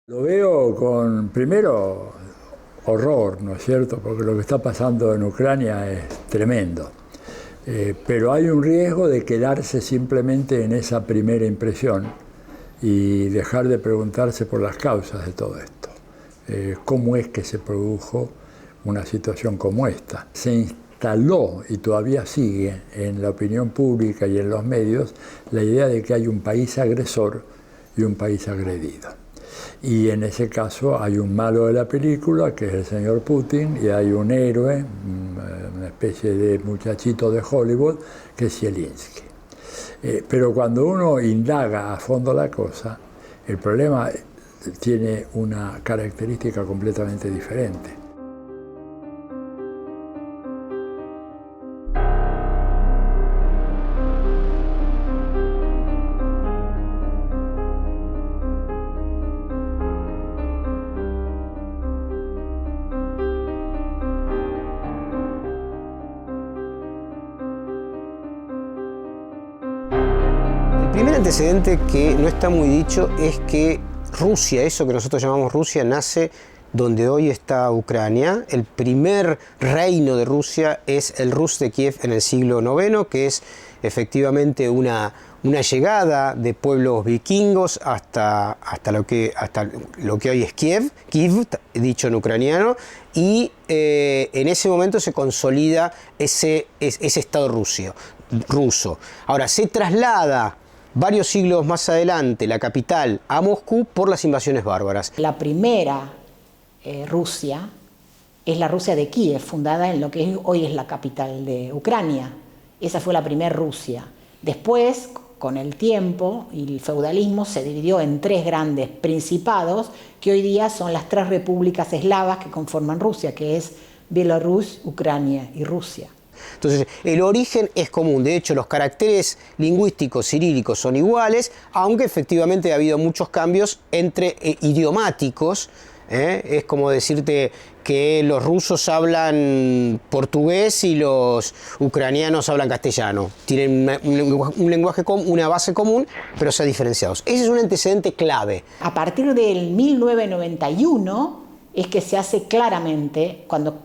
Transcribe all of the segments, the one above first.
Lo veo con, primero, horror, ¿no es cierto? Porque lo que está pasando en Ucrania es tremendo. Pero hay un riesgo de quedarse simplemente en esa primera impresión y dejar de preguntarse por las causas de todo esto. ¿Cómo es que se produjo una situación como esta? Se instaló, y todavía sigue en la opinión pública y en los medios, la idea de que hay un país agresor y un país agredido. Y en ese caso hay un malo de la película, que es el señor Putin, y hay un héroe, una especie de muchachito de Hollywood, que es Zelensky. Pero cuando uno indaga a fondo la cosa, el problema tiene una característica completamente diferente. El primer antecedente que no está muy dicho es que Rusia, eso que nosotros llamamos Rusia, nace donde hoy está Ucrania. El primer reino de Rusia es el Rus de Kiev en el siglo IX, que es efectivamente una llegada de pueblos vikingos hasta lo que hoy es Kiev, dicho en ucraniano, y en ese momento se consolida ese Estado ruso. Ahora, se traslada varios siglos más adelante la capital a Moscú por las invasiones bárbaras. La primera Rusia es la Rusia de Kiev, fundada en lo que hoy es la capital de Ucrania. Esa fue la primera Rusia. Después, con el tiempo y el feudalismo, se dividió en tres grandes principados que hoy día son las tres repúblicas eslavas que conforman Rusia, que es Bielorrusia, Ucrania y Rusia. Entonces, el origen es común. De hecho, los caracteres lingüísticos cirílicos son iguales, aunque efectivamente ha habido muchos cambios entre idiomáticos. Es como decirte que los rusos hablan portugués y los ucranianos hablan castellano. Tienen un lenguaje común, una base común, pero se han diferenciado. Ese es un antecedente clave. A partir del 1991 es que se hace claramente, cuando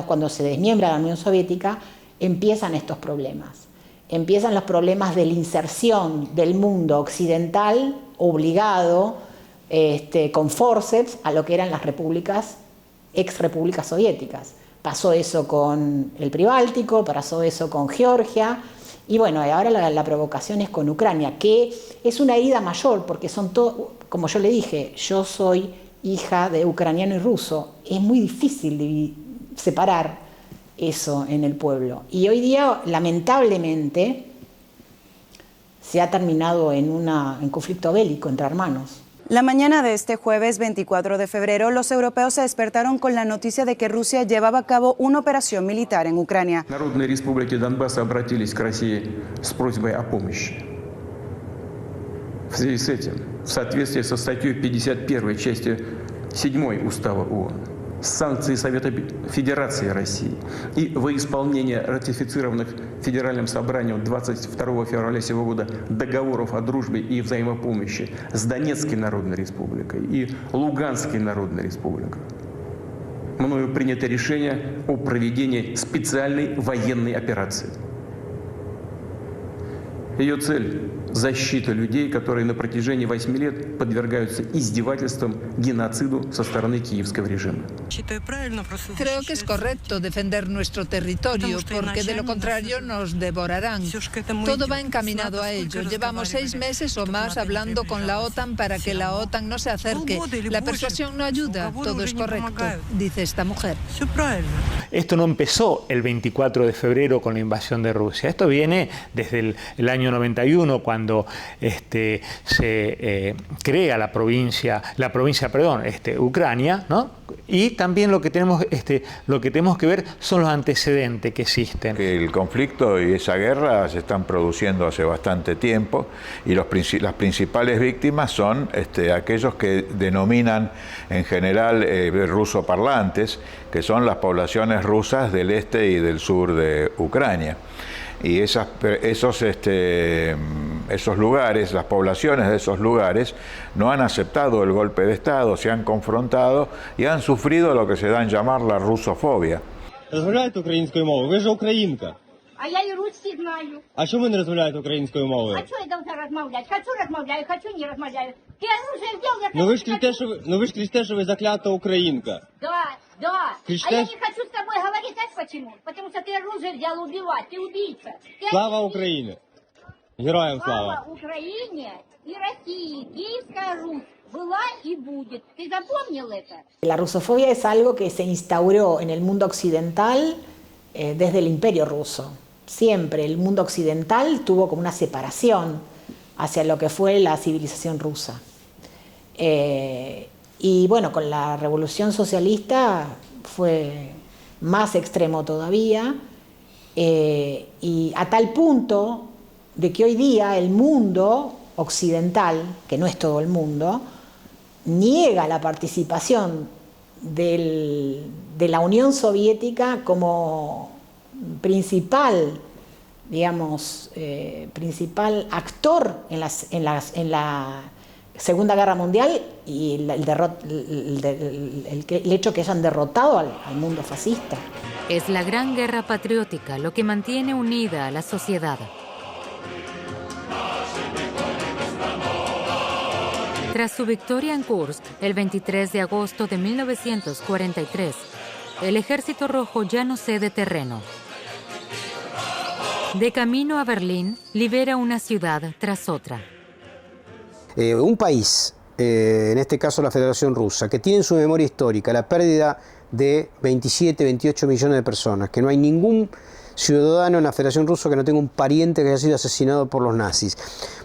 cuando se desmiembra la Unión Soviética, empiezan estos problemas. Empiezan los problemas de la inserción del mundo occidental obligado, con forceps, a lo que eran las repúblicas, ex-repúblicas soviéticas. Pasó eso con el Pribáltico, pasó eso con Georgia, y bueno, ahora la provocación es con Ucrania, que es una herida mayor, porque son todos, como yo le dije, yo soy hija de ucraniano y ruso. Es muy difícil separar eso en el pueblo. Y hoy día, lamentablemente, se ha terminado en conflicto bélico entre hermanos. La mañana de este jueves 24 de febrero, los europeos se despertaron con la noticia de que Rusia llevaba a cabo una operación militar en Ucrania. Народные республики Донбасса обратились к России с просьбой о помощи. В связи с этим, в соответствии со статьей 51 части 7 Устава ООН, санкции Совета Федерации России и во исполнение ратифицированных Федеральным собранием 22 февраля сего года договоров о дружбе и взаимопомощи с Донецкой Народной Республикой и Луганской Народной Республикой, мною принято решение о проведении специальной военной операции. Ее цель – защита людей, которые на протяжении 8 лет подвергаются издевательствам, геноциду со стороны киевского режима. Creo que es correcto defender nuestro territorio, porque de lo contrario nos devorarán. Todo va encaminado a ello. Llevamos 6 meses o más hablando con la OTAN para que la OTAN no se acerque. La persuasión no ayuda. Todo es correcto, dice esta mujer. Esto no empezó el 24 de febrero con la invasión de Rusia. Esto viene desde el año 91, cuando se crea la provincia, Ucrania, ¿no? Y también lo que tenemos que ver son los antecedentes que existen. El conflicto y esa guerra se están produciendo hace bastante tiempo y las principales víctimas son aquellos que denominan en general rusoparlantes, que son las poblaciones rusas del este y del sur de Ucrania. Y esos esos lugares, las poblaciones de esos lugares, no han aceptado el golpe de Estado, se han confrontado y han sufrido lo que se da en llamar la rusofobia. Розмовляєте українською мовою? Ви ж українка. А я і руський знаю. А чому ви не розмовляєте українською мовою? А що я должна розмовляти? Хочу не розмовляю. Ти оружие взял, я Ну ви ж кричите, що ви заклята українка. Да. Кричите? А я не хочу с тобой говорить, знаешь почему? Потому что ты оружие взял убивать, ты убийца. Слава Україні! Героям слава! Слава Украине и России. Киевская Русь была и будет. ¿Ты запомнил это? La rusofobia es algo que se instauró en el mundo occidental desde el Imperio Ruso. Siempre el mundo occidental tuvo como una separación hacia lo que fue la civilización rusa. Y bueno, con la Revolución Socialista fue más extremo todavía, y a tal punto de que hoy día el mundo occidental, que no es todo el mundo, niega la participación de la Unión Soviética como principal, digamos, principal actor en la Segunda Guerra Mundial y el hecho que hayan derrotado al mundo fascista. Es la gran guerra patriótica lo que mantiene unida a la sociedad. Tras su victoria en Kursk, el 23 de agosto de 1943, el Ejército Rojo ya no cede terreno. De camino a Berlín, libera una ciudad tras otra. Un país, en este caso la Federación Rusa, que tiene en su memoria histórica la pérdida de 27, 28 millones de personas, que no hay ningún ciudadano en la Federación Rusa que no tenga un pariente que haya sido asesinado por los nazis.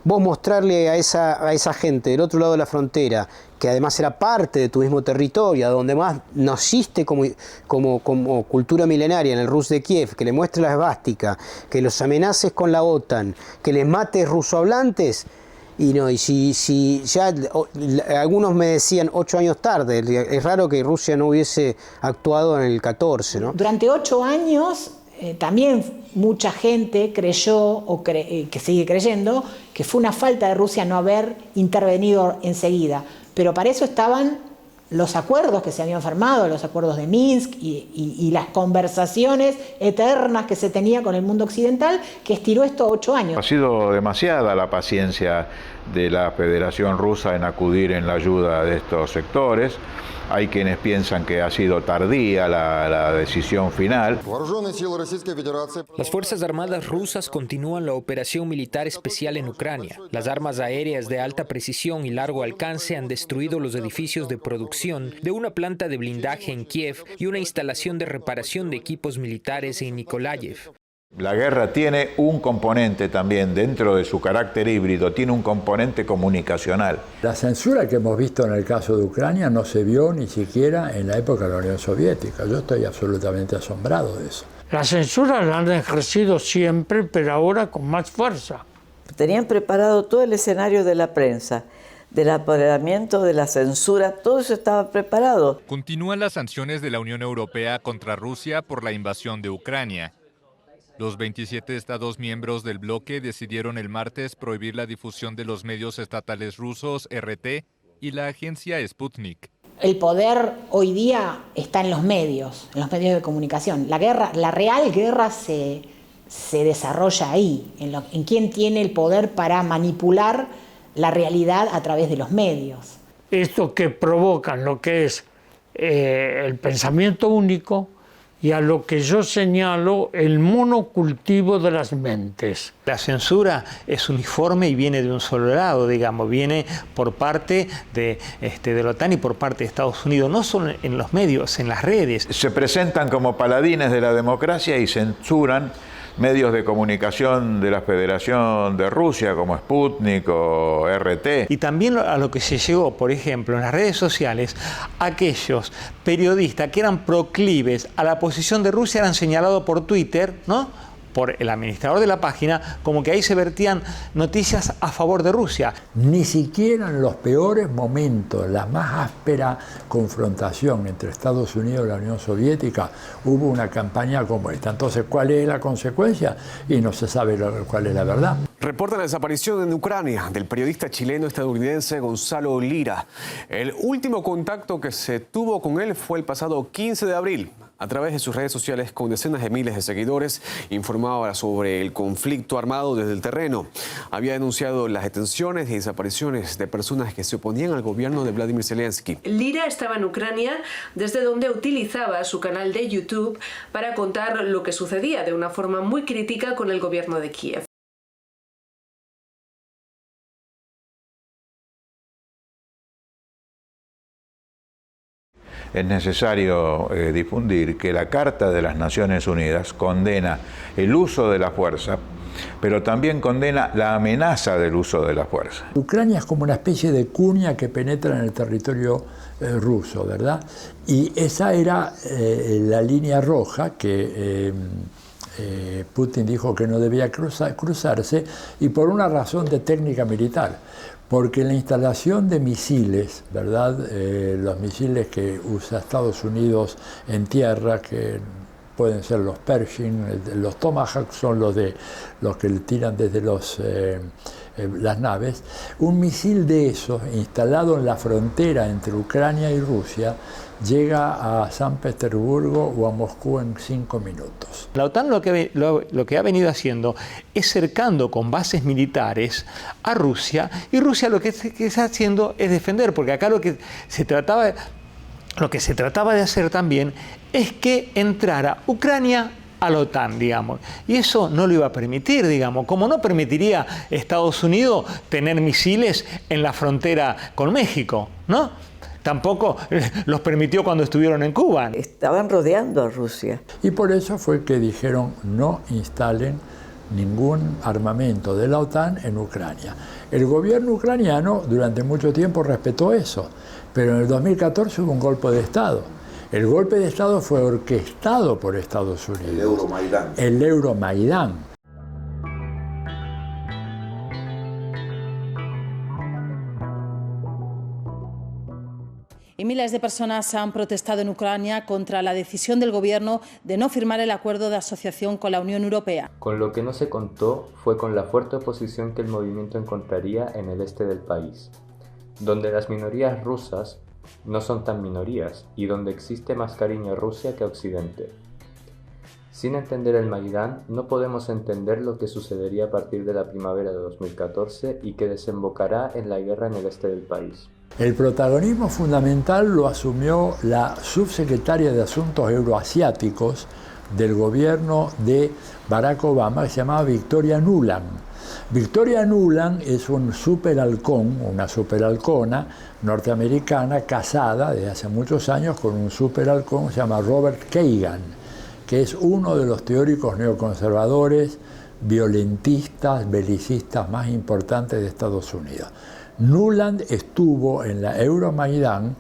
Vos mostrarle a esa gente del otro lado de la frontera, que además era parte de tu mismo territorio, donde más naciste como cultura milenaria en el Rus de Kiev, que le muestres la esvástica, que los amenaces con la OTAN, que les mates rusohablantes. Y si ya algunos me decían 8 años tarde, es raro que Rusia no hubiese actuado en el 14, ¿no? Durante 8 años también mucha gente creyó, que sigue creyendo, que fue una falta de Rusia no haber intervenido enseguida. Pero para eso estaban los acuerdos que se habían firmado, los acuerdos de Minsk y las conversaciones eternas que se tenía con el mundo occidental, que estiró esto 8 años. Ha sido demasiada la paciencia de la Federación Rusa en acudir en la ayuda de estos sectores. Hay quienes piensan que ha sido tardía la decisión final. Las Fuerzas Armadas rusas continúan la operación militar especial en Ucrania. Las armas aéreas de alta precisión y largo alcance han destruido los edificios de producción de una planta de blindaje en Kiev y una instalación de reparación de equipos militares en Nikolayev. La guerra tiene un componente también, dentro de su carácter híbrido, tiene un componente comunicacional. La censura que hemos visto en el caso de Ucrania no se vio ni siquiera en la época de la Unión Soviética. Yo estoy absolutamente asombrado de eso. La censura la han ejercido siempre, pero ahora con más fuerza. Tenían preparado todo el escenario de la prensa, del apoderamiento, de la censura, todo eso estaba preparado. Continúan las sanciones de la Unión Europea contra Rusia por la invasión de Ucrania. Los 27 estados miembros del bloque decidieron el martes prohibir la difusión de los medios estatales rusos RT y la agencia Sputnik. El poder hoy día está en los medios de comunicación. La real guerra se desarrolla ahí, en quién tiene el poder para manipular la realidad a través de los medios. Esto que provocan lo que es el pensamiento único, y a lo que yo señalo el monocultivo de las mentes. La censura es uniforme y viene de un solo lado, digamos, viene por parte de la OTAN y por parte de Estados Unidos, no solo en los medios, en las redes. Se presentan como paladines de la democracia y censuran medios de comunicación de la Federación de Rusia, como Sputnik o RT. Y también a lo que se llegó, por ejemplo, en las redes sociales, aquellos periodistas que eran proclives a la posición de Rusia eran señalados por Twitter, ¿no?, por el administrador de la página como que ahí se vertían noticias a favor de Rusia. Ni siquiera en los peores momentos, la más áspera confrontación entre Estados Unidos y la Unión Soviética, hubo una campaña como esta. Entonces, ¿cuál es la consecuencia? Y no se sabe cuál es la verdad. Reporta la desaparición en Ucrania del periodista chileno-estadounidense Gonzalo Lira. El último contacto que se tuvo con él fue el pasado 15 de abril. A través de sus redes sociales, con decenas de miles de seguidores, informaba sobre el conflicto armado desde el terreno. Había denunciado las detenciones y desapariciones de personas que se oponían al gobierno de Vladimir Zelensky. Lira estaba en Ucrania, desde donde utilizaba su canal de YouTube para contar lo que sucedía de una forma muy crítica con el gobierno de Kiev. Es necesario difundir que la Carta de las Naciones Unidas condena el uso de la fuerza, pero también condena la amenaza del uso de la fuerza. Ucrania es como una especie de cuña que penetra en el territorio ruso, ¿verdad? Y esa era la línea roja que Putin dijo que no debía cruzarse, y por una razón de técnica militar. Porque la instalación de misiles, ¿verdad? Los misiles que usa Estados Unidos en tierra, que pueden ser los Pershing, los Tomahawk son los que tiran desde las naves. Un misil de esos, instalado en la frontera entre Ucrania y Rusia, llega a San Petersburgo o a Moscú en 5 minutos. La OTAN lo que ha venido haciendo es cercando con bases militares a Rusia, y Rusia lo que está haciendo es defender, porque acá lo que se trataba de hacer también es que entrara Ucrania a la OTAN, digamos. Y eso no lo iba a permitir, digamos, como no permitiría Estados Unidos tener misiles en la frontera con México, ¿no? Tampoco los permitió cuando estuvieron en Cuba. Estaban rodeando a Rusia. Y por eso fue que dijeron no instalen ningún armamento de la OTAN en Ucrania. El gobierno ucraniano durante mucho tiempo respetó eso, pero en el 2014 hubo un golpe de Estado. El golpe de Estado fue orquestado por Estados Unidos. El Euromaidán. El Euromaidán. Y miles de personas han protestado en Ucrania contra la decisión del gobierno de no firmar el acuerdo de asociación con la Unión Europea. Con lo que no se contó fue con la fuerte oposición que el movimiento encontraría en el este del país, donde las minorías rusas no son tan minorías y donde existe más cariño a Rusia que a Occidente. Sin entender el Maidán, no podemos entender lo que sucedería a partir de la primavera de 2014 y que desembocará en la guerra en el este del país. El protagonismo fundamental lo asumió la subsecretaria de Asuntos Euroasiáticos del gobierno de Barack Obama, que se llamaba Victoria Nuland. Victoria Nuland es un superhalcón, una superhalcona norteamericana casada desde hace muchos años con un superhalcón que se llama Robert Kagan, que es uno de los teóricos neoconservadores, violentistas, belicistas más importantes de Estados Unidos. Nuland estuvo en la Euromaidán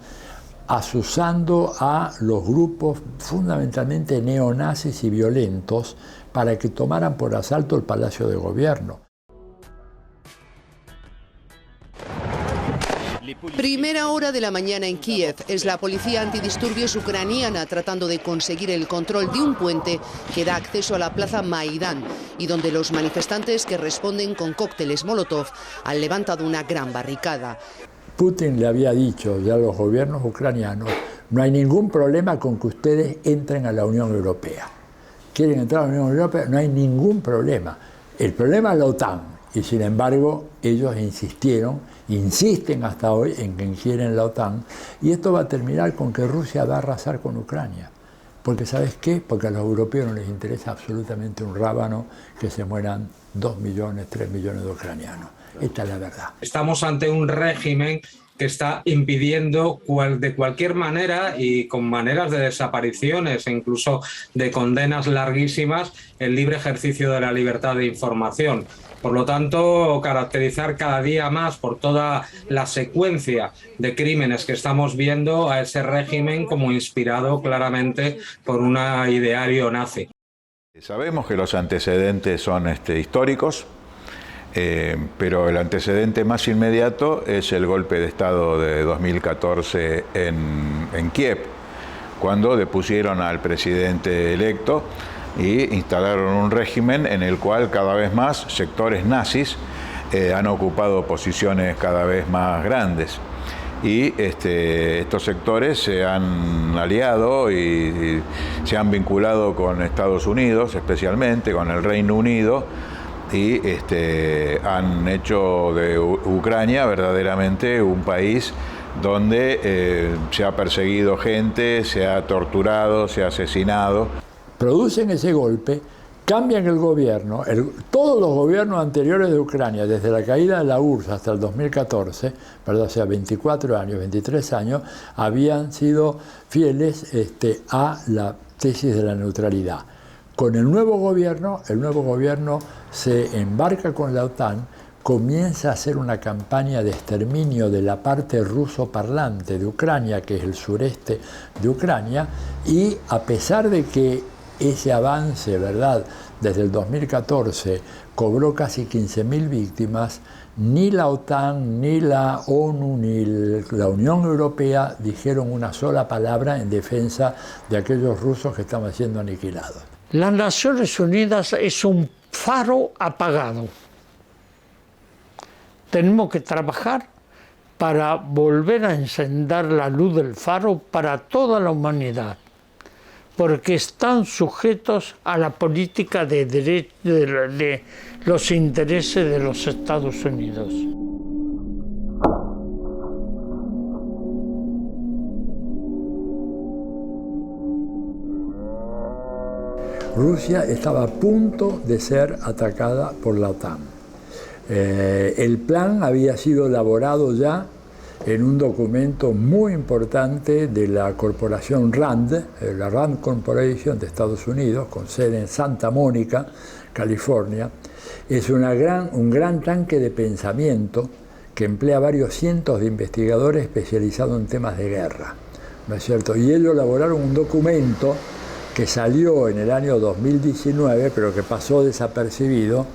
azuzando a los grupos fundamentalmente neonazis y violentos para que tomaran por asalto el Palacio de Gobierno. Primera hora de la mañana en Kiev. Es la policía antidisturbios ucraniana tratando de conseguir el control de un puente que da acceso a la plaza Maidán y donde los manifestantes que responden con cócteles Molotov han levantado una gran barricada. Putin le había dicho ya a los gobiernos ucranianos: no hay ningún problema con que ustedes entren a la Unión Europea. ¿Quieren entrar a la Unión Europea? No hay ningún problema. El problema es la OTAN. Y sin embargo, ellos insisten hasta hoy en que quieren la OTAN. Y esto va a terminar con que Rusia va a arrasar con Ucrania. Porque ¿sabes qué? Porque a los europeos no les interesa absolutamente un rábano que se mueran 2 millones, 3 millones de ucranianos. Esta es la verdad. Estamos ante un régimen que está impidiendo de cualquier manera y con maneras de desapariciones e incluso de condenas larguísimas el libre ejercicio de la libertad de información. Por lo tanto, caracterizar cada día más por toda la secuencia de crímenes que estamos viendo a ese régimen como inspirado claramente por un ideario nazi. Sabemos que los antecedentes son históricos, pero el antecedente más inmediato es el golpe de Estado de 2014 en Kiev, cuando depusieron al presidente electo y instalaron un régimen en el cual cada vez más sectores nazis han ocupado posiciones cada vez más grandes. Y estos sectores se han aliado y se han vinculado con Estados Unidos, especialmente con el Reino Unido, y han hecho de Ucrania verdaderamente un país donde se ha perseguido gente, se ha torturado, se ha asesinado. Producen ese golpe, cambian el gobierno, todos los gobiernos anteriores de Ucrania, desde la caída de la URSS hasta el 2014, ¿verdad? O sea, 24 años, 23 años, habían sido fieles a la tesis de la neutralidad. Con el nuevo gobierno se embarca con la OTAN, comienza a hacer una campaña de exterminio de la parte ruso parlante de Ucrania, que es el sureste de Ucrania, y a pesar de que ese avance, ¿verdad?, desde el 2014 cobró casi 15.000 víctimas, ni la OTAN, ni la ONU, ni la Unión Europea dijeron una sola palabra en defensa de aquellos rusos que estaban siendo aniquilados. Las Naciones Unidas es un faro apagado. Tenemos que trabajar para volver a encender la luz del faro para toda la humanidad, porque están sujetos a la política de los intereses de los Estados Unidos. Rusia estaba a punto de ser atacada por la OTAN. El plan había sido elaborado ya en un documento muy importante de la corporación RAND, la RAND Corporation de Estados Unidos, con sede en Santa Mónica, California. Es un gran tanque de pensamiento que emplea varios cientos de investigadores especializados en temas de guerra, ¿no es cierto? Y ellos elaboraron un documento que salió en el año 2019, pero que pasó desapercibido,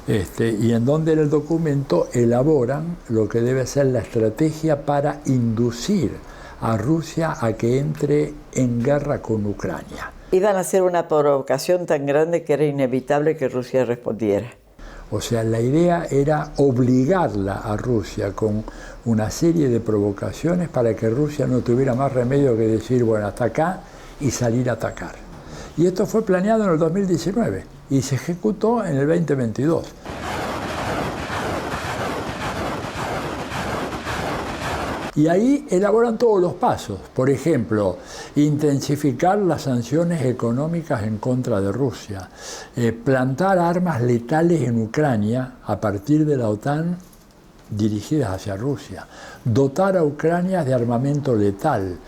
y en donde en el documento elaboran lo que debe ser la estrategia para inducir a Rusia a que entre en guerra con Ucrania. Iban a hacer una provocación tan grande que era inevitable que Rusia respondiera. O sea, la idea era obligarla a Rusia con una serie de provocaciones para que Rusia no tuviera más remedio que decir, bueno, hasta acá, y salir a atacar. Y esto fue planeado en el 2019 y se ejecutó en el 2022. Y ahí elaboran todos los pasos. Por ejemplo, intensificar las sanciones económicas en contra de Rusia, plantar armas letales en Ucrania a partir de la OTAN dirigidas hacia Rusia, dotar a Ucrania de armamento letal,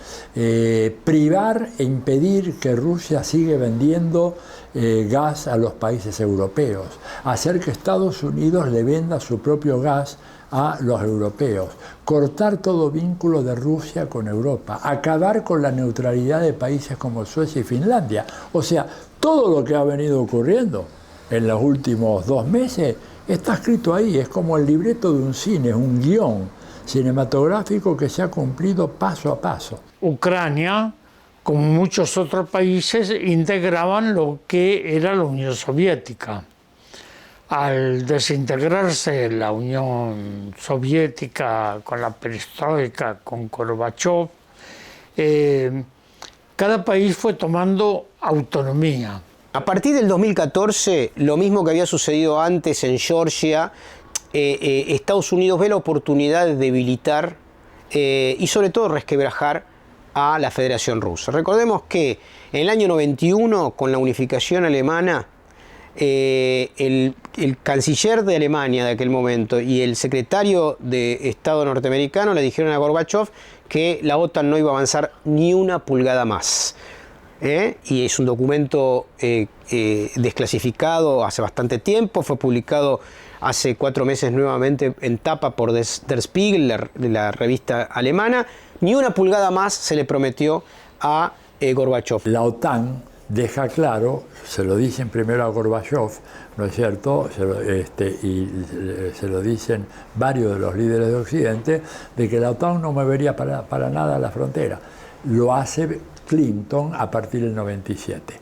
privar e impedir que Rusia siga vendiendo gas a los países europeos, hacer que Estados Unidos le venda su propio gas a los europeos, cortar todo vínculo de Rusia con Europa, acabar con la neutralidad de países como Suecia y Finlandia. O sea, todo lo que ha venido ocurriendo en los últimos 2 meses está escrito ahí, es como el libreto de un cine, un guión cinematográfico que se ha cumplido paso a paso. Ucrania, como muchos otros países, integraban lo que era la Unión Soviética. Al desintegrarse la Unión Soviética con la perestroika, con Gorbachev, cada país fue tomando autonomía. A partir del 2014, lo mismo que había sucedido antes en Georgia, Estados Unidos ve la oportunidad de debilitar y sobre todo resquebrajar a la Federación Rusa. Recordemos que en el año 91, con la unificación alemana, el canciller de Alemania de aquel momento y el secretario de Estado norteamericano le dijeron a Gorbachev que la OTAN no iba a avanzar ni una pulgada más. Y es un documento desclasificado hace bastante tiempo, fue publicado hace 4 meses nuevamente en tapa por Der Spiegel, la revista alemana. Ni una pulgada más se le prometió a Gorbachev. La OTAN deja claro, se lo dicen primero a Gorbachev, ¿no es cierto? Se lo dicen varios de los líderes de Occidente, de que la OTAN no movería para nada la frontera. Lo hace Clinton a partir del 97.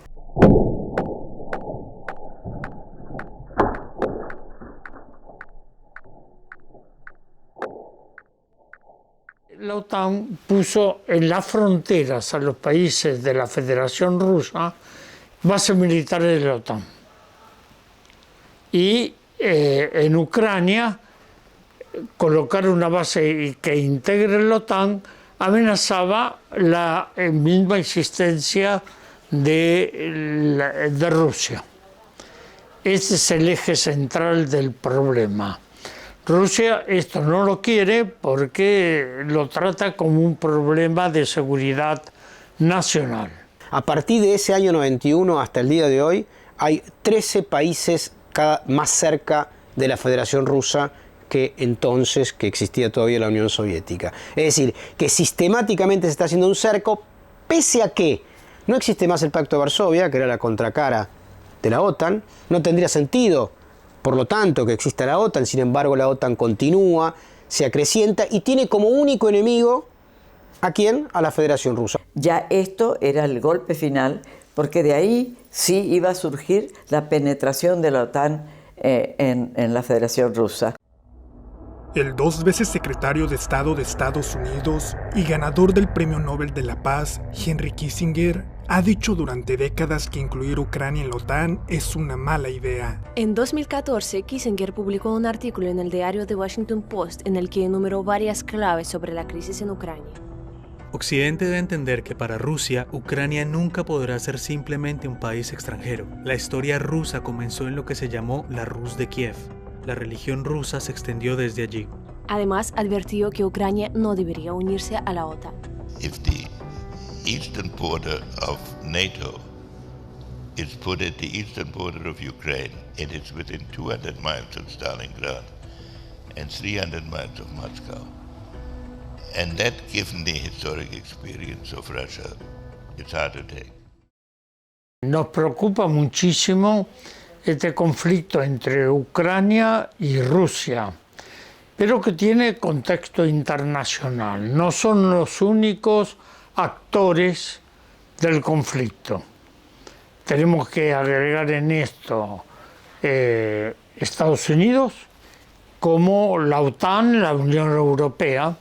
La OTAN puso en las fronteras a los países de la Federación Rusa bases militares de la OTAN. Y en Ucrania, colocar una base que integre la OTAN amenazaba la misma existencia de Rusia. Ese es el eje central del problema. Rusia esto no lo quiere porque lo trata como un problema de seguridad nacional. A partir de ese año 91 hasta el día de hoy, hay 13 países más cerca de la Federación Rusa que entonces que existía todavía la Unión Soviética. Es decir, que sistemáticamente se está haciendo un cerco, pese a que no existe más el Pacto de Varsovia, que era la contracara de la OTAN. No tendría sentido, por lo tanto, que exista la OTAN. Sin embargo, la OTAN continúa, se acrecienta y tiene como único enemigo ¿a quién? A la Federación Rusa. Ya esto era el golpe final, porque de ahí sí iba a surgir la penetración de la OTAN en la Federación Rusa. El 2 veces secretario de Estado de Estados Unidos y ganador del Premio Nobel de la Paz, Henry Kissinger, ha dicho durante décadas que incluir Ucrania en la OTAN es una mala idea. En 2014, Kissinger publicó un artículo en el diario The Washington Post en el que enumeró varias claves sobre la crisis en Ucrania. Occidente debe entender que para Rusia, Ucrania nunca podrá ser simplemente un país extranjero. La historia rusa comenzó en lo que se llamó la Rus de Kiev. La religión rusa se extendió desde allí. Además, advirtió que Ucrania no debería unirse a la OTAN. If the eastern border of NATO is put at the eastern border of Ukraine, it is within 200 miles of Stalingrad and 300 miles of Moscow. And that, given the historic experience of Russia, it's hard to take. Nos preocupa muchísimo este conflicto entre Ucrania y Rusia, pero que tiene contexto internacional. No son los únicos actores del conflicto. Tenemos que agregar en esto Estados Unidos, como la OTAN, la Unión Europea,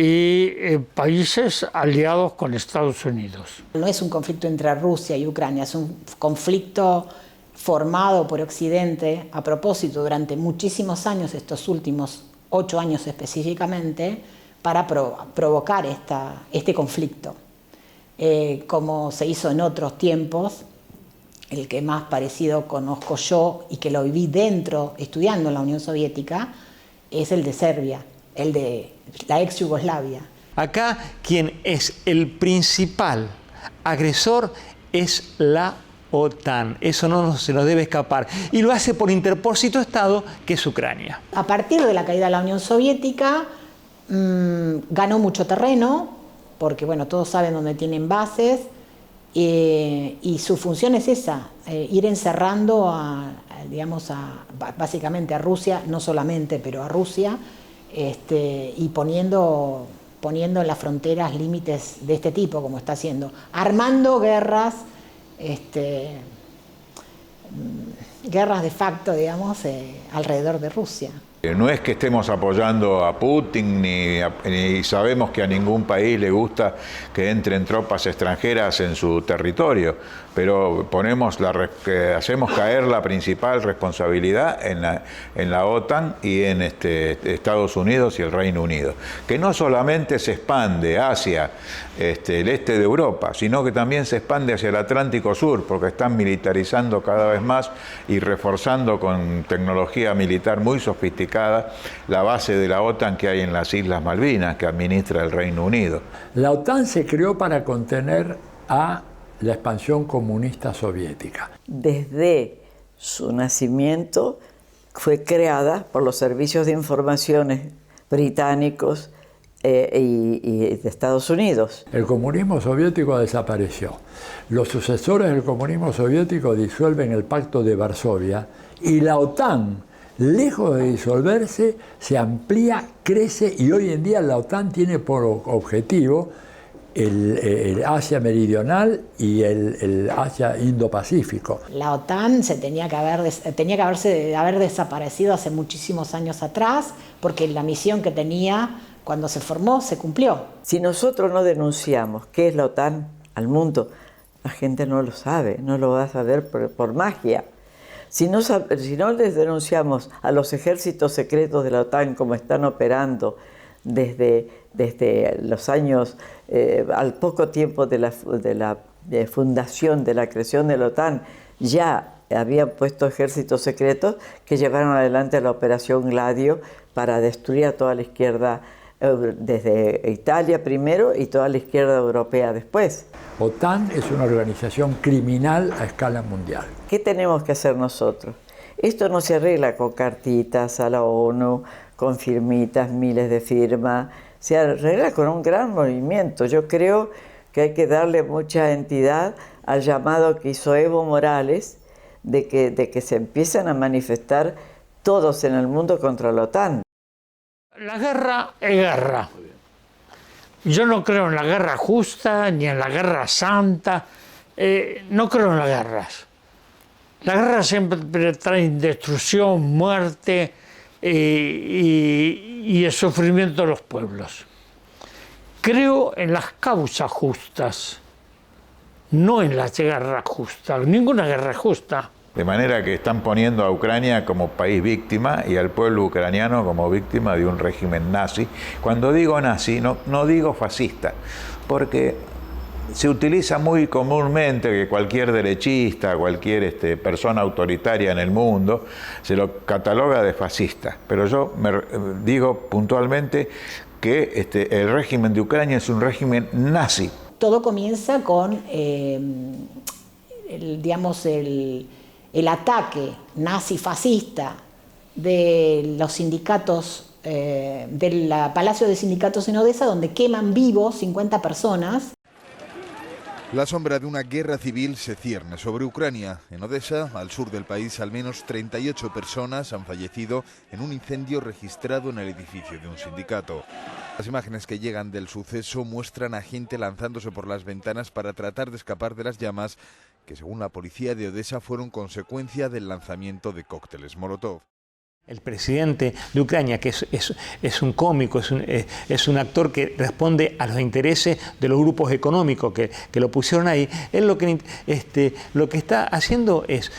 y países aliados con Estados Unidos. No es un conflicto entre Rusia y Ucrania, es un conflicto formado por Occidente a propósito durante muchísimos años, estos últimos 8 años específicamente, para provocar este conflicto. Como se hizo en otros tiempos, el que más parecido conozco yo y que lo viví dentro, estudiando en la Unión Soviética, es el de Serbia, el de la ex Yugoslavia. Acá quien es el principal agresor es la OTAN. Eso no se nos debe escapar. Y lo hace por interpósito Estado, que es Ucrania. A partir de la caída de la Unión Soviética, ganó mucho terreno, porque bueno, todos saben dónde tienen bases, y su función es esa, ir encerrando básicamente a Rusia, no solamente, pero a Rusia, y poniendo en las fronteras límites de este tipo, como está haciendo, armando guerras, guerras de facto, digamos, alrededor de Rusia. No es que estemos apoyando a Putin, ni sabemos que a ningún país le gusta que entren tropas extranjeras en su territorio, pero hacemos caer la principal responsabilidad en la OTAN y en Estados Unidos y el Reino Unido, que no solamente se expande hacia el este de Europa, sino que también se expande hacia el Atlántico Sur, porque están militarizando cada vez más y reforzando con tecnología militar muy sofisticada la base de la OTAN que hay en las Islas Malvinas, que administra el Reino Unido. La OTAN se creó para contener a la expansión comunista soviética. Desde su nacimiento fue creada por los servicios de información británicos y de Estados Unidos. El comunismo soviético desapareció. Los sucesores del comunismo soviético disuelven el Pacto de Varsovia y la OTAN, lejos de disolverse, se amplía, crece y hoy en día la OTAN tiene por objetivo el Asia Meridional y el Asia Indo-Pacífico. La OTAN tenía que haber desaparecido hace muchísimos años atrás porque la misión que tenía cuando se formó se cumplió. Si nosotros no denunciamos qué es la OTAN al mundo, la gente no lo sabe, no lo va a saber por magia. Si no les denunciamos a los ejércitos secretos de la OTAN como están operando desde los años, al poco tiempo de la fundación, de la creación de la OTAN, ya habían puesto ejércitos secretos que llevaron adelante la Operación Gladio para destruir a toda la izquierda, desde Italia primero y toda la izquierda europea después. OTAN es una organización criminal a escala mundial. ¿Qué tenemos que hacer nosotros? Esto no se arregla con cartitas a la ONU, con firmitas, miles de firmas, se arregla con un gran movimiento. Yo creo que hay que darle mucha entidad al llamado que hizo Evo Morales de que se empiecen a manifestar todos en el mundo contra la OTAN. La guerra es guerra. Yo no creo en la guerra justa ni en la guerra santa. No creo en las guerras. La guerra siempre trae destrucción, muerte y el sufrimiento de los pueblos. Creo en las causas justas, no en las guerras justas. Ninguna guerra es justa. De manera que están poniendo a Ucrania como país víctima y al pueblo ucraniano como víctima de un régimen nazi. Cuando digo nazi, no digo fascista, porque se utiliza muy comúnmente que cualquier derechista, cualquier persona autoritaria en el mundo, se lo cataloga de fascista. Pero yo digo puntualmente que el régimen de Ucrania es un régimen nazi. Todo comienza con, el ataque nazi-fascista de los sindicatos, del Palacio de Sindicatos en Odessa, donde queman vivos 50 personas. La sombra de una guerra civil se cierne sobre Ucrania. En Odessa, al sur del país, al menos 38 personas han fallecido en un incendio registrado en el edificio de un sindicato. Las imágenes que llegan del suceso muestran a gente lanzándose por las ventanas para tratar de escapar de las llamas, que según la policía de Odessa fueron consecuencia del lanzamiento de cócteles Molotov. El presidente de Ucrania, que es un cómico, es un actor que responde a los intereses de los grupos económicos que lo pusieron ahí, él lo que está haciendo es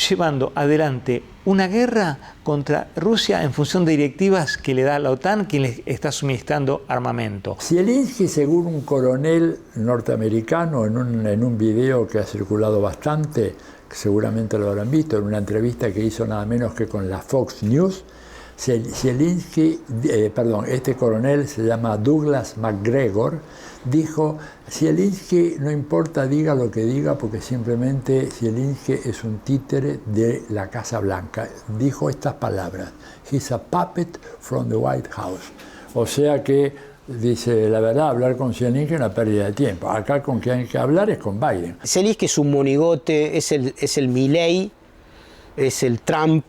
llevando adelante una guerra contra Rusia en función de directivas que le da la OTAN, quien le está suministrando armamento. Zelensky, según un coronel norteamericano en un video que ha circulado bastante, que seguramente lo habrán visto, en una entrevista que hizo nada menos que con la Fox News, Zelensky, este coronel se llama Douglas McGregor, dijo: Zelensky no importa diga lo que diga porque simplemente Zelensky es un títere de la Casa Blanca. Dijo estas palabras: he's a puppet from the White House. O sea que, dice, la verdad, hablar con Zelensky es una pérdida de tiempo. Acá con quien hay que hablar es con Biden. Zelensky es un monigote, es el Milei, es el Trump,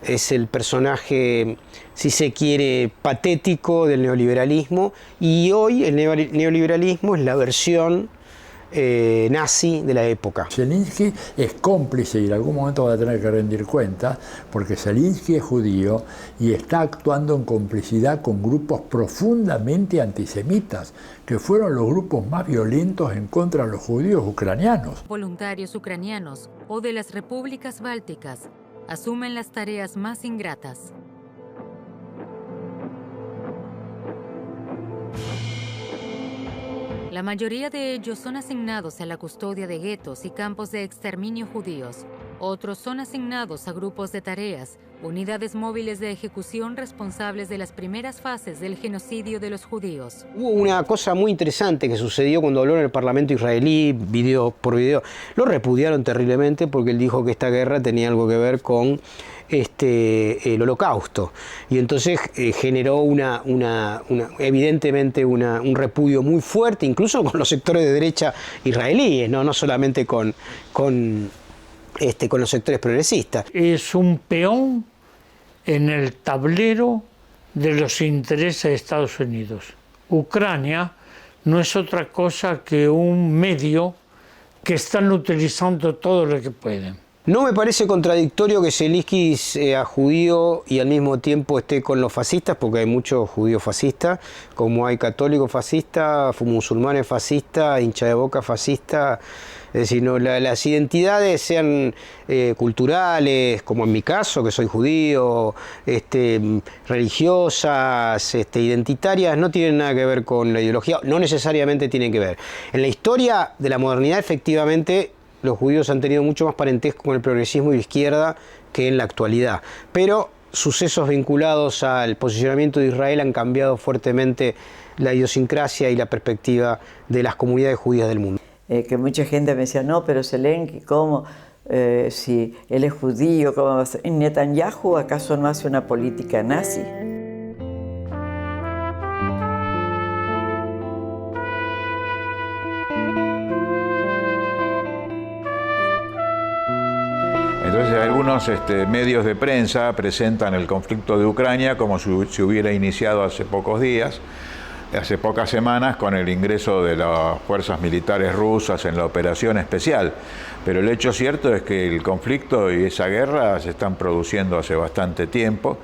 es el personaje, si se quiere, patético del neoliberalismo, y hoy el neoliberalismo es la versión nazi de la época. Zelensky es cómplice y en algún momento va a tener que rendir cuenta, porque Zelensky es judío y está actuando en complicidad con grupos profundamente antisemitas, que fueron los grupos más violentos en contra de los judíos ucranianos. Voluntarios ucranianos o de las repúblicas bálticas asumen las tareas más ingratas. La mayoría de ellos son asignados a la custodia de guetos y campos de exterminio judíos. Otros son asignados a grupos de tareas, unidades móviles de ejecución responsables de las primeras fases del genocidio de los judíos. Hubo una cosa muy interesante que sucedió cuando habló en el Parlamento israelí, video por video. Lo repudiaron terriblemente porque él dijo que esta guerra tenía algo que ver con el Holocausto. Y entonces generó evidentemente un repudio muy fuerte, incluso con los sectores de derecha israelíes, no solamente con los sectores progresistas. Es un peón en el tablero de los intereses de Estados Unidos. Ucrania no es otra cosa que un medio que están utilizando todo lo que pueden. No me parece contradictorio que Zelensky sea judío y al mismo tiempo esté con los fascistas, porque hay muchos judíos fascistas, como hay católicos fascistas, musulmanes fascistas, hincha de boca fascistas. Es decir, las identidades sean culturales, como en mi caso, que soy judío, religiosas, identitarias, no tienen nada que ver con la ideología, no necesariamente tienen que ver. En la historia de la modernidad, efectivamente, los judíos han tenido mucho más parentesco con el progresismo y la izquierda que en la actualidad. Pero sucesos vinculados al posicionamiento de Israel han cambiado fuertemente la idiosincrasia y la perspectiva de las comunidades judías del mundo. Que mucha gente me decía, no, pero Zelensky, ¿cómo? Si él es judío, ¿cómo va a ser? ¿Netanyahu acaso no hace una política nazi? Entonces algunos medios de prensa presentan el conflicto de Ucrania como si se hubiera iniciado hace pocos días, hace pocas semanas, con el ingreso de las fuerzas militares rusas en la operación especial. Pero el hecho cierto es que el conflicto y esa guerra se están produciendo hace bastante tiempo.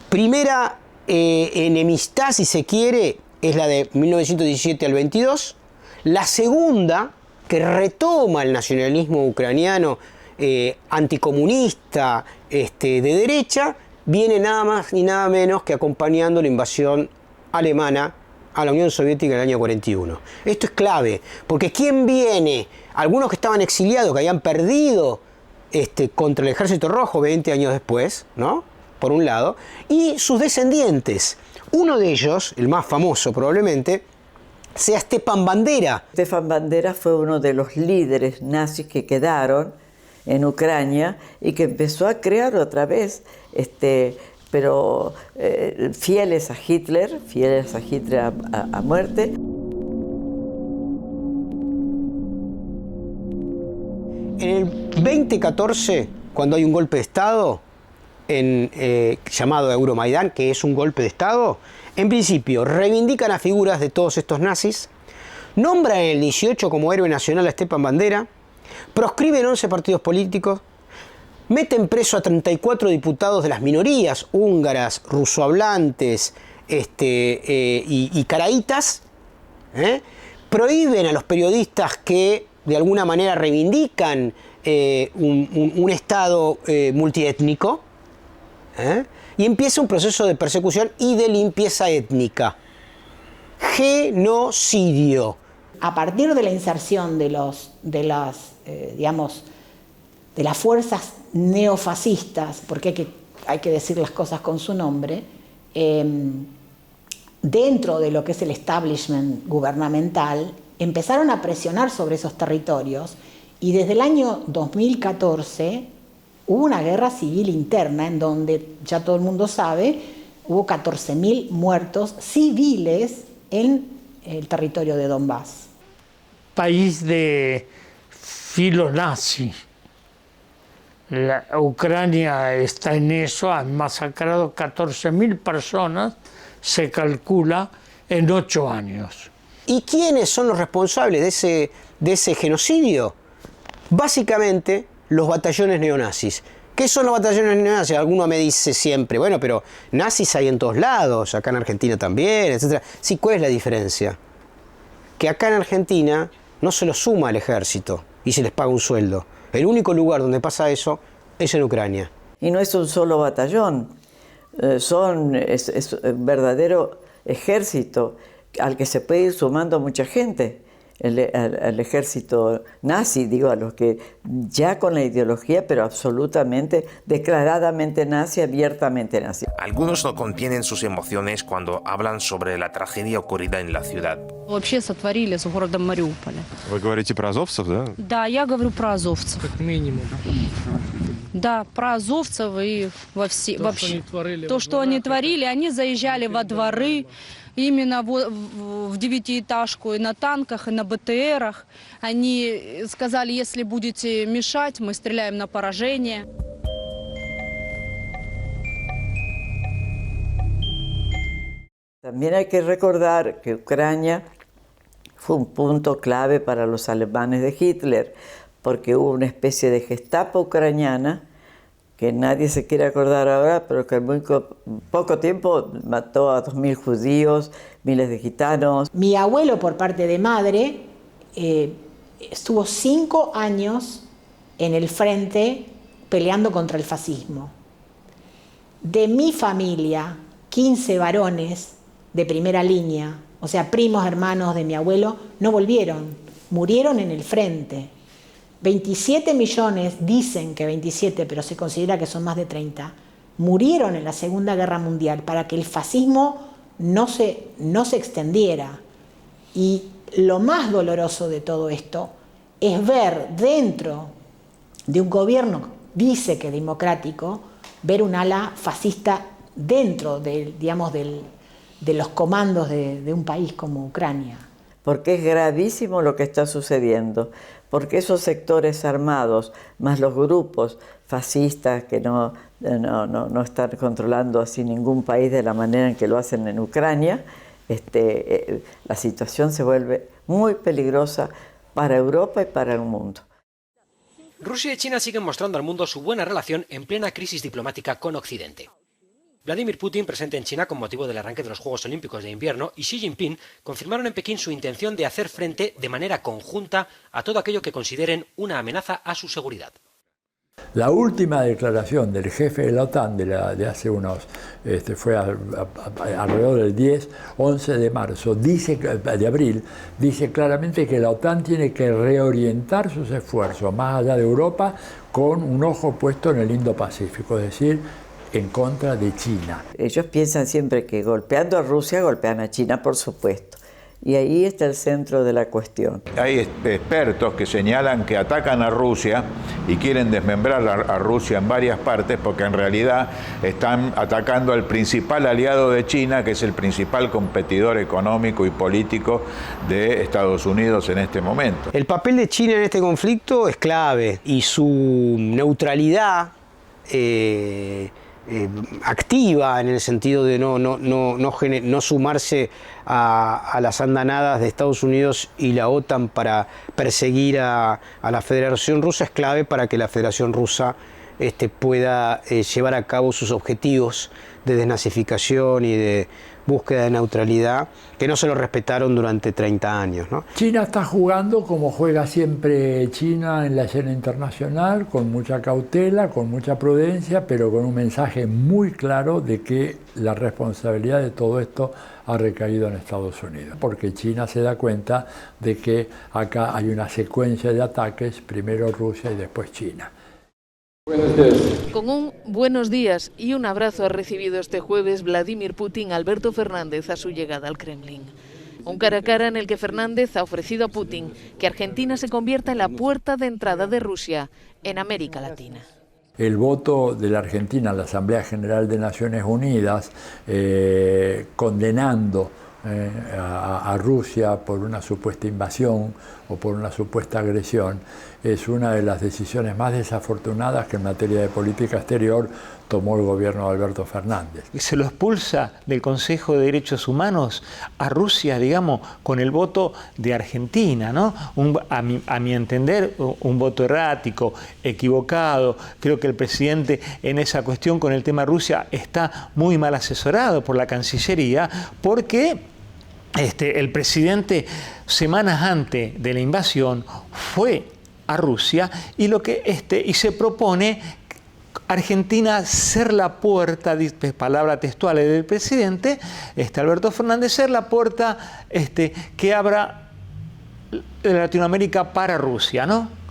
Primera enemistad, si se quiere, es la de 1917 al 22. La segunda, que retoma el nacionalismo ucraniano anticomunista de derecha, viene nada más ni nada menos que acompañando la invasión alemana a la Unión Soviética en el año 41. Esto es clave, porque ¿quién viene? Algunos que estaban exiliados, que habían perdido contra el Ejército Rojo 20 años después, ¿no? Por un lado, y sus descendientes. Uno de ellos, el más famoso probablemente, sea Stepan Bandera. Stepan Bandera fue uno de los líderes nazis que quedaron en Ucrania y que empezó a crear otra vez, pero fieles a Hitler a muerte. En el 2014, cuando hay un golpe de Estado llamado Euromaidán, que es un golpe de Estado, en principio reivindican a figuras de todos estos nazis, nombran en el 18 como héroe nacional a Stepan Bandera, proscriben 11 partidos políticos, meten preso a 34 diputados de las minorías húngaras, rusohablantes y caraítas, prohíben a los periodistas que de alguna manera reivindican un Estado multiétnico, y empieza un proceso de persecución y de limpieza étnica. Genocidio. A partir de la inserción de las fuerzas neofascistas, porque hay que decir las cosas con su nombre, dentro de lo que es el establishment gubernamental, empezaron a presionar sobre esos territorios y desde el año 2014 hubo una guerra civil interna en donde, ya todo el mundo sabe, hubo 14.000 muertos civiles en el territorio de Donbass. País de filo nazi. La Ucrania está en eso, han masacrado 14.000 personas, se calcula, en 8 años. ¿Y quiénes son los responsables de ese genocidio? Básicamente, los batallones neonazis. ¿Qué son los batallones neonazis? Alguno me dice siempre, bueno, pero nazis hay en todos lados, acá en Argentina también, etc. Sí, ¿cuál es la diferencia? Que acá en Argentina no se los suma al ejército y se les paga un sueldo. El único lugar donde pasa eso es en Ucrania. Y no es un solo batallón, es un verdadero ejército al que se puede ir sumando mucha gente. al ejército nazi, digo, a los que ya con la ideología, pero absolutamente, declaradamente nazi, abiertamente nazi. Algunos no contienen sus emociones cuando hablan sobre la tragedia ocurrida en la ciudad. Вообще сотворили с городом Мариуполя. Вы говорите про азовцев, да? Да, я говорю про азовцев. Как минимум. Да, про азовцев и вообще. То, что они творили, они заезжали во дворы, именно в девятиэтажку, и на танках, и на БТРах. Они сказали, если будете мешать, мы стреляем на поражение. También hay que recordar que Ucrania fue un punto clave para los alemanes de Hitler, porque hubo una especie de Gestapo ucraniana que nadie se quiere acordar ahora, pero que en muy poco tiempo mató a 2.000 judíos, miles de gitanos. Mi abuelo, por parte de madre, estuvo 5 años en el frente peleando contra el fascismo. De mi familia, 15 varones de primera línea, o sea, primos hermanos de mi abuelo, no volvieron, murieron en el frente. 27 millones, dicen que 27, pero se considera que son más de 30, murieron en la Segunda Guerra Mundial para que el fascismo no se extendiera. Y lo más doloroso de todo esto es ver dentro de un gobierno, dice que democrático, ver un ala fascista dentro de los comandos de un país como Ucrania. Porque es gravísimo lo que está sucediendo, porque esos sectores armados, más los grupos fascistas que no están controlando así ningún país de la manera en que lo hacen en Ucrania, la situación se vuelve muy peligrosa para Europa y para el mundo. Rusia y China siguen mostrando al mundo su buena relación en plena crisis diplomática con Occidente. Vladimir Putin, presente en China con motivo del arranque de los Juegos Olímpicos de Invierno, y Xi Jinping confirmaron en Pekín su intención de hacer frente de manera conjunta a todo aquello que consideren una amenaza a su seguridad. La última declaración del jefe de la OTAN de hace fue alrededor del 11 de marzo, de abril, dice claramente que la OTAN tiene que reorientar sus esfuerzos más allá de Europa con un ojo puesto en el Indo-Pacífico, es decir, en contra de China. Ellos piensan siempre que golpeando a Rusia, golpean a China, por supuesto. Y ahí está el centro de la cuestión. Hay expertos que señalan que atacan a Rusia y quieren desmembrar a Rusia en varias partes porque en realidad están atacando al principal aliado de China, que es el principal competidor económico y político de Estados Unidos en este momento. El papel de China en este conflicto es clave y su neutralidad activa en el sentido de no sumarse a las andanadas de Estados Unidos y la OTAN para perseguir a la Federación Rusa es clave para que la Federación Rusa pueda llevar a cabo sus objetivos de desnazificación y de búsqueda de neutralidad que no se lo respetaron durante 30 años, ¿no? China está jugando como juega siempre China en la escena internacional, con mucha cautela, con mucha prudencia, pero con un mensaje muy claro de que la responsabilidad de todo esto ha recaído en Estados Unidos, porque China se da cuenta de que acá hay una secuencia de ataques, primero Rusia y después China. Con un buenos días y un abrazo ha recibido este jueves Vladimir Putin a Alberto Fernández a su llegada al Kremlin. Un cara a cara en el que Fernández ha ofrecido a Putin que Argentina se convierta en la puerta de entrada de Rusia en América Latina. El voto de la Argentina en la Asamblea General de Naciones Unidas condenando a Rusia por una supuesta invasión o por una supuesta agresión es una de las decisiones más desafortunadas que en materia de política exterior tomó el gobierno de Alberto Fernández. Se lo expulsa del Consejo de Derechos Humanos a Rusia, digamos, con el voto de Argentina, ¿no? A mi entender, un voto errático, equivocado. Creo que el presidente en esa cuestión con el tema Rusia está muy mal asesorado por la Cancillería, porque el presidente, semanas antes de la invasión, fue a Rusia y se propone Argentina ser la puerta, palabras textuales del presidente, Alberto Fernández, ser la puerta que abra de Latinoamérica para Rusia, ¿no?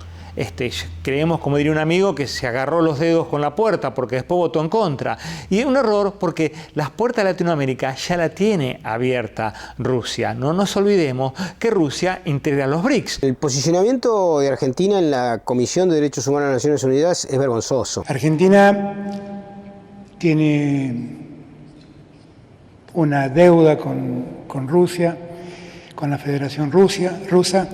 Creemos, como diría un amigo, que se agarró los dedos con la puerta porque después votó en contra. Y es un error porque las puertas de Latinoamérica ya la tiene abierta Rusia. No nos olvidemos que Rusia integra los BRICS. El posicionamiento de Argentina en la Comisión de Derechos Humanos de las Naciones Unidas es vergonzoso. Argentina tiene una deuda con Rusia, con la Federación Rusa,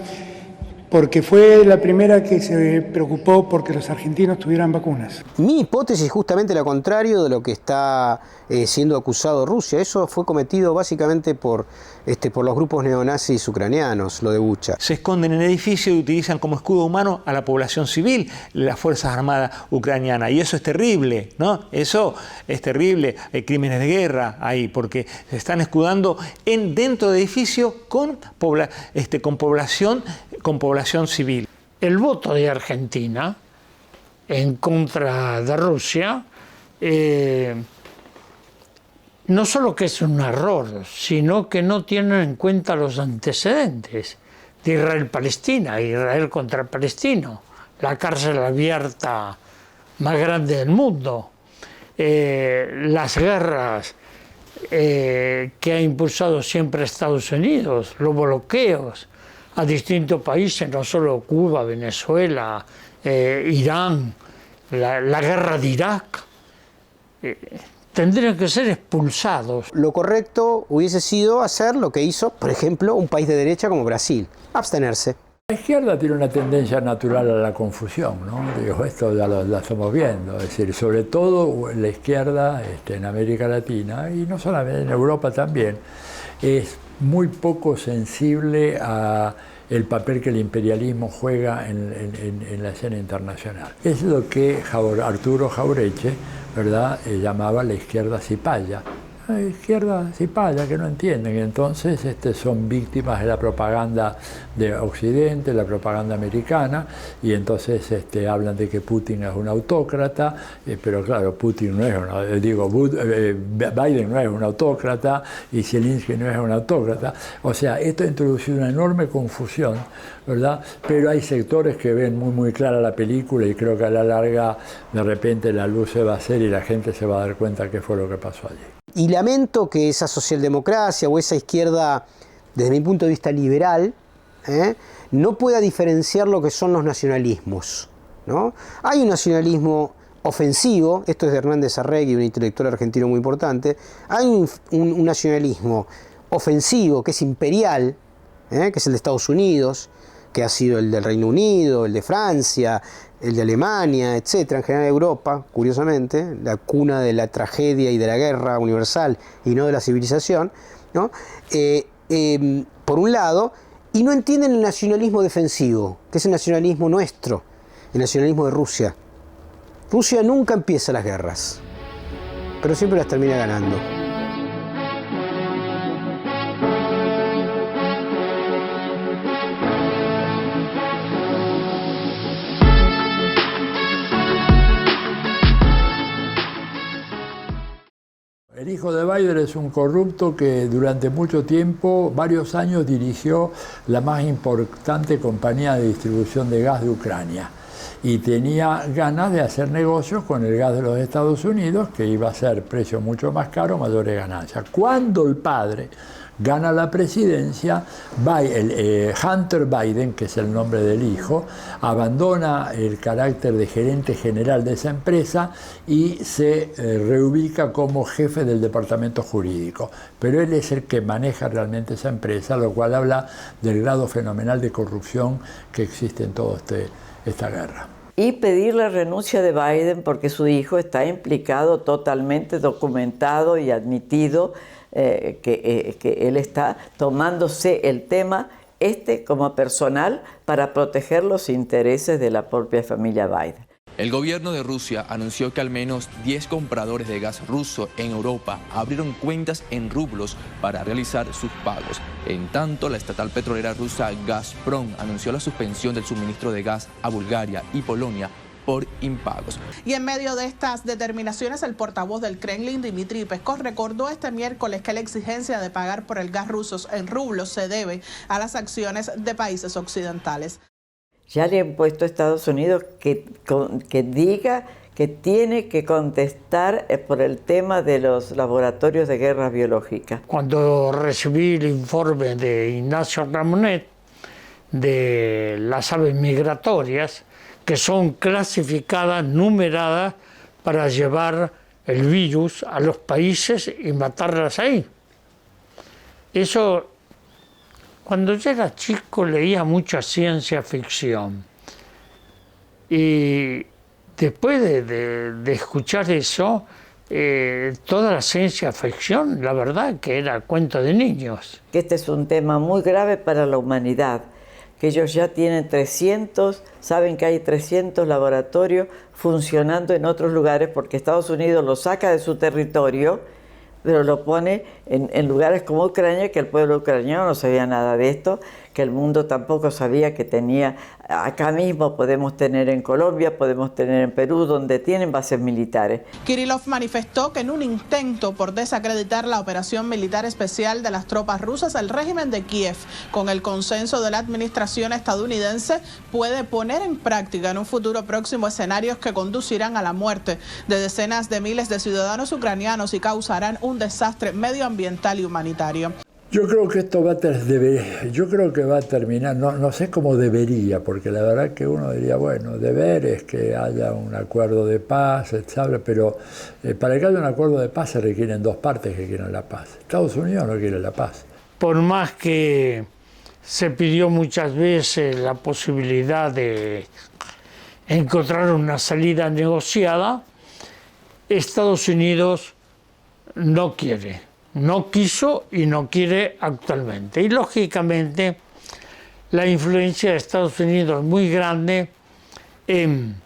porque fue la primera que se preocupó porque los argentinos tuvieran vacunas. Mi hipótesis es justamente la contraria de lo que está siendo acusado Rusia. Eso fue cometido básicamente por los grupos neonazis ucranianos, lo de Bucha. Se esconden en el edificio y utilizan como escudo humano a la población civil, las Fuerzas Armadas ucranianas. Y eso es terrible, ¿no? Eso es terrible. Hay crímenes de guerra ahí, porque se están escudando dentro de edificios con población civil. El voto de Argentina en contra de Rusia no solo que es un error, sino que no tienen en cuenta los antecedentes de Israel-Palestina, Israel contra Palestino, la cárcel abierta más grande del mundo, las guerras que ha impulsado siempre Estados Unidos, los bloqueos a distintos países, no solo Cuba, Venezuela, Irán, la guerra de Irak, tendrían que ser expulsados. Lo correcto hubiese sido hacer lo que hizo, por ejemplo, un país de derecha como Brasil, abstenerse. La izquierda tiene una tendencia natural a la confusión, ¿no? Digo, esto ya lo estamos viendo, es decir, sobre todo la izquierda en América Latina y no solamente en Europa también, es muy poco sensible a el papel que el imperialismo juega en la escena internacional. Es lo que Arturo Jauretche, ¿verdad?, llamaba la izquierda cipaya. La izquierda cipaya que no entienden, y entonces son víctimas de la propaganda de Occidente, la propaganda americana, y entonces hablan de que Putin es un autócrata, pero claro, Putin no es Biden no es un autócrata y Zelensky no es un autócrata. O sea, esto ha introducido una enorme confusión, ¿verdad? Pero hay sectores que ven muy clara la película y creo que a la larga de repente la luz se va a hacer y la gente se va a dar cuenta qué fue lo que pasó allí. Y lamento que esa socialdemocracia o esa izquierda, desde mi punto de vista liberal, no pueda diferenciar lo que son los nacionalismos, ¿no? Hay un nacionalismo ofensivo, esto es de Hernández Arregui, un intelectual argentino muy importante. Hay un nacionalismo ofensivo que es imperial, que es el de Estados Unidos, que ha sido el del Reino Unido, el de Francia, el de Alemania, etcétera, en general Europa, curiosamente, la cuna de la tragedia y de la guerra universal y no de la civilización, ¿no? Por un lado, y no entienden el nacionalismo defensivo, que es el nacionalismo nuestro, el nacionalismo de Rusia. Rusia nunca empieza las guerras, pero siempre las termina ganando. El hijo de Biden es un corrupto que durante mucho tiempo, varios años, dirigió la más importante compañía de distribución de gas de Ucrania y tenía ganas de hacer negocios con el gas de los Estados Unidos, que iba a ser precio mucho más caro, mayores ganancias. Cuando el padre gana la presidencia, Hunter Biden, que es el nombre del hijo, abandona el carácter de gerente general de esa empresa y se reubica como jefe del departamento jurídico. Pero él es el que maneja realmente esa empresa, lo cual habla del grado fenomenal de corrupción que existe en toda esta guerra. Y pedir la renuncia de Biden porque su hijo está implicado, totalmente documentado y admitido, que él está tomándose el tema como personal para proteger los intereses de la propia familia Biden. El gobierno de Rusia anunció que al menos 10 compradores de gas ruso en Europa abrieron cuentas en rublos para realizar sus pagos. En tanto, la estatal petrolera rusa Gazprom anunció la suspensión del suministro de gas a Bulgaria y Polonia por impagos. Y en medio de estas determinaciones, el portavoz del Kremlin, Dmitry Peskov, recordó este miércoles que la exigencia de pagar por el gas ruso en rublos se debe a las acciones de países occidentales. Ya le han puesto a Estados Unidos que diga que tiene que contestar por el tema de los laboratorios de guerra biológica. Cuando recibí el informe de Ignacio Ramonet de las aves migratorias, que son clasificadas, numeradas, para llevar el virus a los países y matarlas ahí. Eso, cuando yo era chico leía mucha ciencia ficción. Y después de escuchar eso, toda la ciencia ficción, la verdad que era cuento de niños. Este es un tema muy grave para la humanidad, que ellos ya tienen 300, saben que hay 300 laboratorios funcionando en otros lugares porque Estados Unidos lo saca de su territorio, pero lo pone en lugares como Ucrania, que el pueblo ucraniano no sabía nada de esto, que el mundo tampoco sabía que tenía. Acá mismo podemos tener en Colombia, podemos tener en Perú, donde tienen bases militares. Kirillov manifestó que en un intento por desacreditar la operación militar especial de las tropas rusas, el régimen de Kiev, con el consenso de la administración estadounidense, puede poner en práctica en un futuro próximo escenarios que conducirán a la muerte de decenas de miles de ciudadanos ucranianos y causarán un desastre medioambiental y humanitario. Yo creo que esto va a terminar, no sé cómo debería, porque la verdad que uno diría, bueno, deber es que haya un acuerdo de paz, etc., pero para que haya un acuerdo de paz se requieren dos partes que quieran la paz. Estados Unidos no quiere la paz. Por más que se pidió muchas veces la posibilidad de encontrar una salida negociada, Estados Unidos no quiere. No quiso y no quiere actualmente. Y lógicamente la influencia de Estados Unidos es muy grande en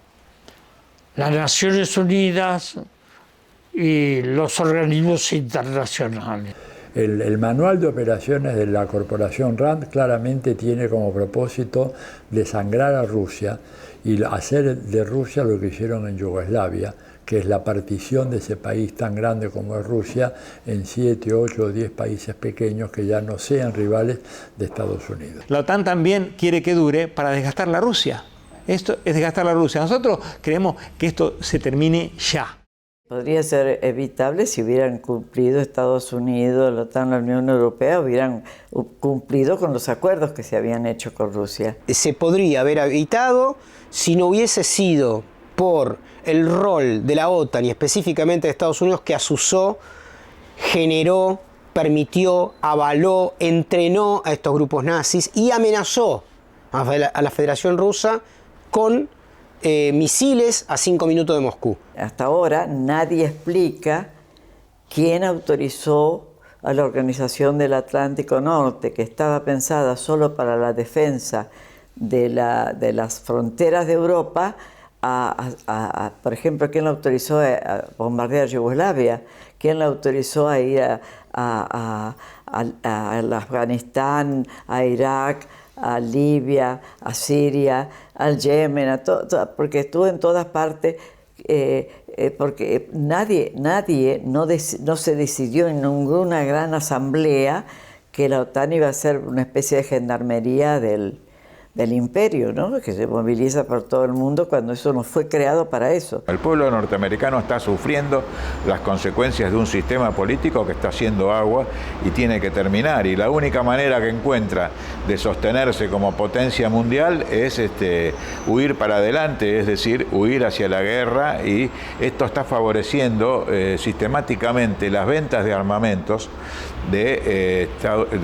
las Naciones Unidas y los organismos internacionales. El manual de operaciones de la corporación RAND claramente tiene como propósito desangrar a Rusia y hacer de Rusia lo que hicieron en Yugoslavia, que es la partición de ese país tan grande como es Rusia en 7, 8 o 10 países pequeños que ya no sean rivales de Estados Unidos. La OTAN también quiere que dure para desgastar la Rusia. Esto es desgastar la Rusia. Nosotros creemos que esto se termine ya. Podría ser evitable si hubieran cumplido Estados Unidos, la OTAN, la Unión Europea, hubieran cumplido con los acuerdos que se habían hecho con Rusia. Se podría haber evitado si no hubiese sido por el rol de la OTAN y específicamente de Estados Unidos, que asusó, generó, permitió, avaló, entrenó a estos grupos nazis y amenazó a la Federación Rusa con misiles a 5 minutos de Moscú. Hasta ahora nadie explica quién autorizó a la Organización del Atlántico Norte, que estaba pensada solo para la defensa de las fronteras de Europa, por ejemplo, ¿quién la autorizó a bombardear Yugoslavia? ¿Quién la autorizó a ir a Afganistán, a Irak, a Libia, a Siria, al Yemen, porque estuvo en todas partes, porque nadie no se decidió en ninguna gran asamblea que la OTAN iba a ser una especie de gendarmería del imperio, ¿no? Que se moviliza por todo el mundo cuando eso no fue creado para eso. El pueblo norteamericano está sufriendo las consecuencias de un sistema político que está haciendo agua y tiene que terminar, y la única manera que encuentra de sostenerse como potencia mundial es huir para adelante, es decir, huir hacia la guerra, y esto está favoreciendo sistemáticamente las ventas de armamentos de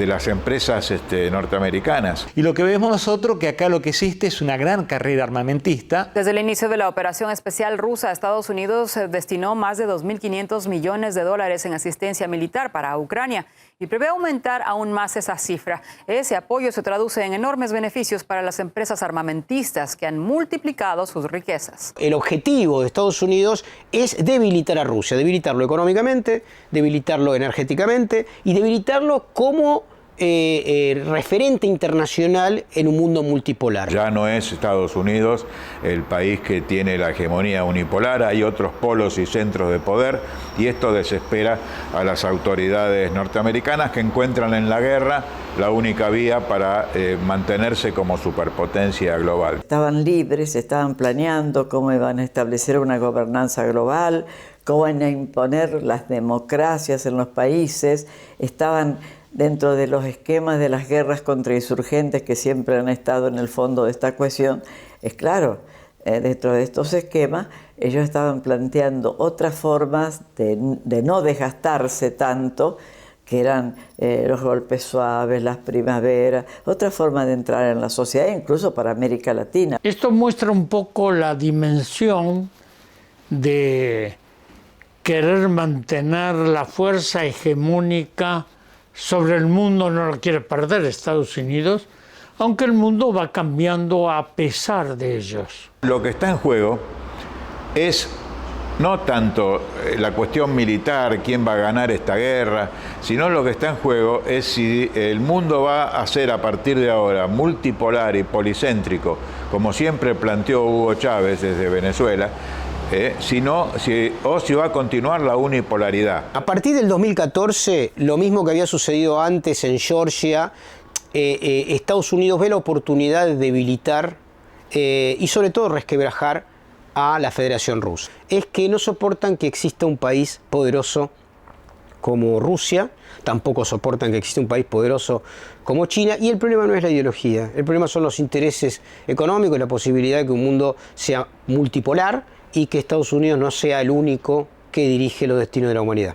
las empresas norteamericanas. Y lo que vemos nosotros, que acá lo que existe es una gran carrera armamentista. Desde el inicio de la operación especial rusa, Estados Unidos destinó más de 2.500 millones de dólares en asistencia militar para Ucrania y prevé aumentar aún más esa cifra. Ese apoyo se traduce en enormes beneficios para las empresas armamentistas que han multiplicado sus riquezas. El objetivo de Estados Unidos es debilitar a Rusia, debilitarlo económicamente, debilitarlo energéticamente y debilitarlo como referente internacional en un mundo multipolar. Ya no es Estados Unidos el país que tiene la hegemonía unipolar, hay otros polos y centros de poder, y esto desespera a las autoridades norteamericanas, que encuentran en la guerra la única vía para mantenerse como superpotencia global. Estaban libres, estaban planeando cómo iban a establecer una gobernanza global, cómo iban a imponer las democracias en los países, estaban dentro de los esquemas de las guerras contra insurgentes que siempre han estado en el fondo de esta cuestión. Es claro, dentro de estos esquemas ellos estaban planteando otras formas de no desgastarse tanto, que eran los golpes suaves, las primaveras, otra forma de entrar en la sociedad, incluso para América Latina. Esto muestra un poco la dimensión de querer mantener la fuerza hegemónica sobre el mundo. No lo quiere perder Estados Unidos, aunque el mundo va cambiando a pesar de ellos. Lo que está en juego es no tanto la cuestión militar, quién va a ganar esta guerra, sino lo que está en juego es si el mundo va a ser a partir de ahora multipolar y policéntrico, como siempre planteó Hugo Chávez desde Venezuela, o si va a continuar la unipolaridad. A partir del 2014, lo mismo que había sucedido antes en Georgia, Estados Unidos ve la oportunidad de debilitar y sobre todo resquebrajar a la Federación Rusa. Es que no soportan que exista un país poderoso como Rusia, tampoco soportan que exista un país poderoso como China, y el problema no es la ideología, el problema son los intereses económicos y la posibilidad de que un mundo sea multipolar y que Estados Unidos no sea el único que dirige los destinos de la humanidad.